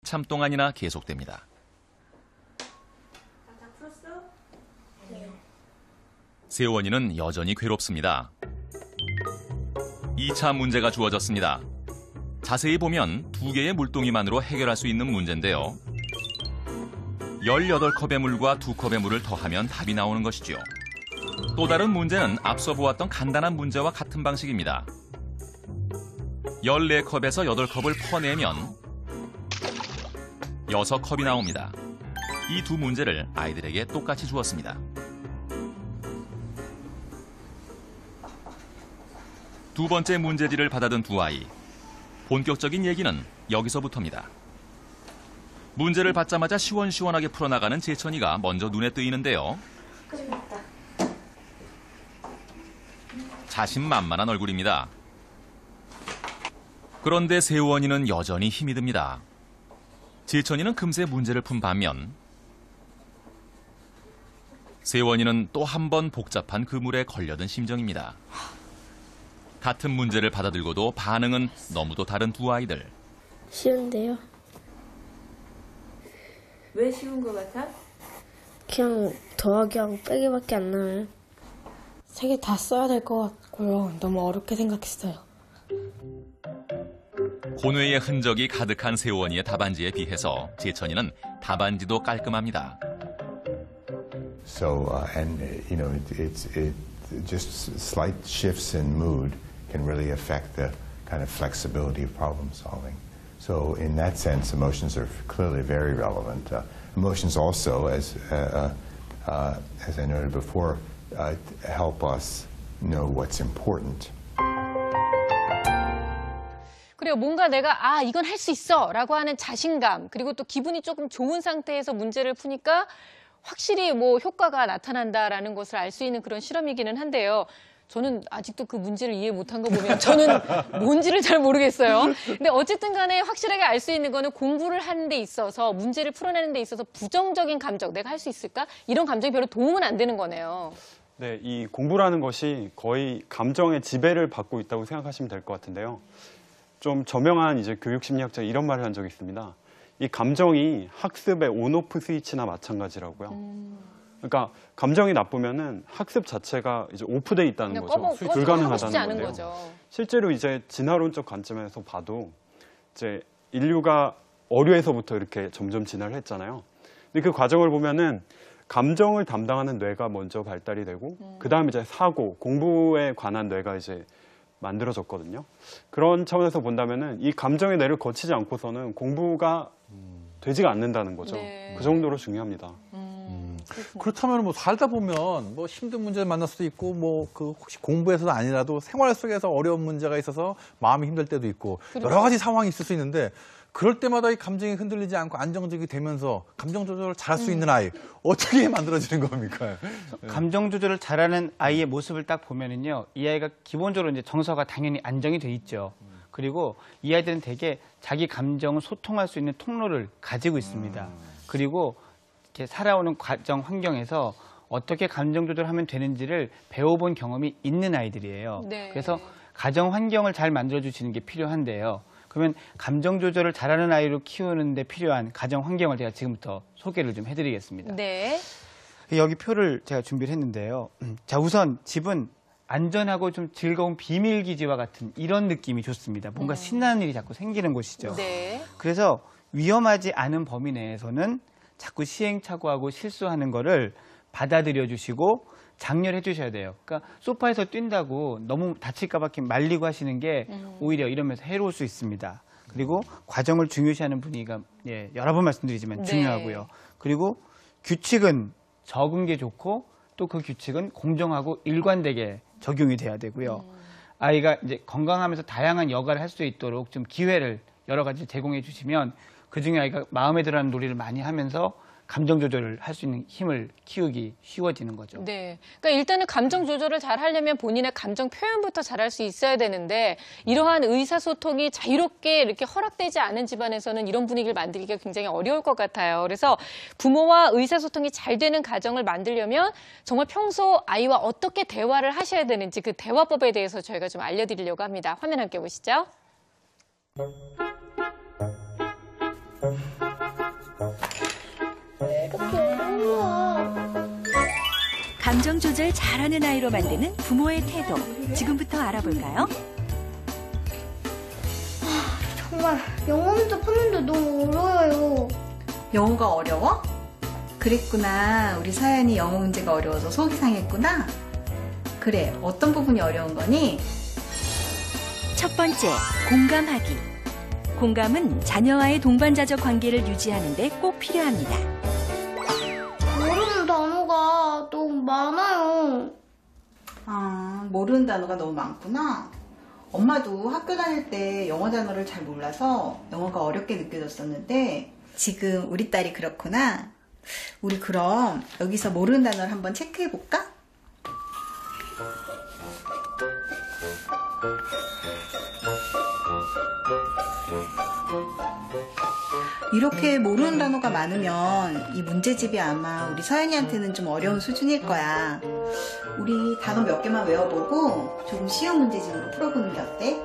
참 동안이나 계속됩니다. 세원이는 여전히 괴롭습니다. 2차 문제가 주어졌습니다. 자세히 보면 2개의 물동이만으로 해결할 수 있는 문제인데요. 18컵의 물과 2컵의 물을 더하면 답이 나오는 것이죠. 또 다른 문제는 앞서 보았던 간단한 문제와 같은 방식입니다. 14컵에서 8컵을 퍼내면 6컵이 나옵니다. 이 두 문제를 아이들에게 똑같이 주었습니다. 두 번째 문제지를 받아든 두 아이. 본격적인 얘기는 여기서부터입니다. 문제를 받자마자 시원시원하게 풀어나가는 재천이가 먼저 눈에 띄는데요. 자신만만한 얼굴입니다. 그런데 세원이는 여전히 힘이 듭니다. 재천이는 금세 문제를 푼 반면 세원이는 또 한 번 복잡한 그물에 걸려든 심정입니다. 같은 문제를 받아들고도 반응은 너무도 다른 두 아이들. 쉬운데요. 왜 쉬운 것 같아? 그냥 더하기하고 빼기밖에 안 나와요. 3개 다 써야 될 것 같고요. 너무 어렵게 생각했어요. 고뇌의 흔적이 가득한 세원이의 답안지에 비해서 재천이는 답안지도 깔끔합니다. So it's just slight shifts in mood can really affect the kind of flexibility of problem solving. So in that sense, emotions are clearly very relevant. Emotions also, as I noted before, help us know what's important. 그리고 뭔가 내가 이건 할 수 있어 라고 하는 자신감, 그리고 또 기분이 조금 좋은 상태에서 문제를 푸니까 확실히 효과가 나타난다라는 것을 알 수 있는 그런 실험이기는 한데요. 저는 아직도 그 문제를 이해 못한 거 보면 저는 뭔지를 잘 모르겠어요. 근데 어쨌든 간에 확실하게 알 수 있는 거는 공부를 하는 데 있어서, 문제를 풀어내는 데 있어서 부정적인 감정, 내가 할 수 있을까? 이런 감정이 별로 도움은 안 되는 거네요. 네, 이 공부라는 것이 거의 감정의 지배를 받고 있다고 생각하시면 될 것 같은데요. 좀 저명한 교육 심리학자 이런 말을 한 적이 있습니다. 이 감정이 학습의 온오프 스위치나 마찬가지라고요. 그러니까 감정이 나쁘면은 학습 자체가 오프돼 있다는 거죠. 불가능하다는 건데요. 거죠. 실제로 진화론적 관점에서 봐도 인류가 어류에서부터 이렇게 점점 진화를 했잖아요. 근데 그 과정을 보면은 감정을 담당하는 뇌가 먼저 발달이 되고 그다음에 사고, 공부에 관한 뇌가 만들어졌거든요. 그런 차원에서 본다면은 이 감정의 뇌를 거치지 않고서는 공부가 되지가 않는다는 거죠. 네. 그 정도로 중요합니다. 그렇다면 살다 보면 힘든 문제를 만날 수도 있고 혹시 공부에서도 아니라도 생활 속에서 어려운 문제가 있어서 마음이 힘들 때도 있고 여러 가지 상황이 있을 수 있는데 그럴 때마다 이 감정이 흔들리지 않고 안정적이 되면서 감정 조절을 잘할 수 있는 아이 어떻게 만들어지는 겁니까? 감정 조절을 잘하는 아이의 모습을 딱 보면은요, 이 아이가 기본적으로 정서가 당연히 안정이 돼 있죠. 그리고 이 아이들은 되게 자기 감정을 소통할 수 있는 통로를 가지고 있습니다. 그리고 이렇게 살아오는 가정 환경에서 어떻게 감정 조절하면 되는지를 배워본 경험이 있는 아이들이에요. 네. 그래서 가정 환경을 잘 만들어 주시는 게 필요한데요. 그러면 감정 조절을 잘하는 아이로 키우는 데 필요한 가정 환경을 제가 지금부터 소개를 좀 해드리겠습니다. 네. 여기 표를 제가 준비를 했는데요. 자, 우선 집은 안전하고 좀 즐거운 비밀기지와 같은 이런 느낌이 좋습니다. 뭔가 신나는 일이 자꾸 생기는 곳이죠. 네. 그래서 위험하지 않은 범위 내에서는 자꾸 시행착오하고 실수하는 거를 받아들여 주시고 장려해 주셔야 돼요. 그러니까 소파에서 뛴다고 너무 다칠까 봐 말리고 하시는 게 오히려 이러면서 해로울 수 있습니다. 그리고 과정을 중요시하는 분위기가 여러 번 말씀드리지만 중요하고요. 그리고 규칙은 적은 게 좋고 또 그 규칙은 공정하고 일관되게 적용이 돼야 되고요. 아이가 건강하면서 다양한 역할을 할 수 있도록 좀 기회를 여러 가지 제공해 주시면 그중에 아이가 마음에 들어하는 놀이를 많이 하면서 감정 조절을 할 수 있는 힘을 키우기 쉬워지는 거죠. 네. 그러니까 일단은 감정 조절을 잘 하려면 본인의 감정 표현부터 잘할 수 있어야 되는데 이러한 의사소통이 자유롭게 이렇게 허락되지 않은 집안에서는 이런 분위기를 만들기가 굉장히 어려울 것 같아요. 그래서 부모와 의사소통이 잘 되는 가정을 만들려면 정말 평소 아이와 어떻게 대화를 하셔야 되는지 그 대화법에 대해서 저희가 좀 알려드리려고 합니다. 화면 함께 보시죠. 감정 조절 잘하는 아이로 만드는 부모의 태도. 지금부터 알아볼까요? 정말 영어 문제 푸는데 너무 어려워요. 영어가 어려워? 그랬구나. 우리 서연이 영어 문제가 어려워서 속이 상했구나. 그래, 어떤 부분이 어려운 거니? 첫 번째, 공감하기. 공감은 자녀와의 동반자적 관계를 유지하는 데 꼭 필요합니다. 모르는 단어가 너무 많아요. 아, 모르는 단어가 너무 많구나. 엄마도 학교 다닐 때 영어 단어를 잘 몰라서 영어가 어렵게 느껴졌었는데 지금 우리 딸이 그렇구나. 우리 그럼 여기서 모르는 단어를 한번 체크해 볼까? 이렇게 모르는 단어가 많으면 이 문제집이 아마 우리 서연이한테는 좀 어려운 수준일 거야. 우리 단어 몇 개만 외워보고 조금 쉬운 문제집으로 풀어보는 게 어때?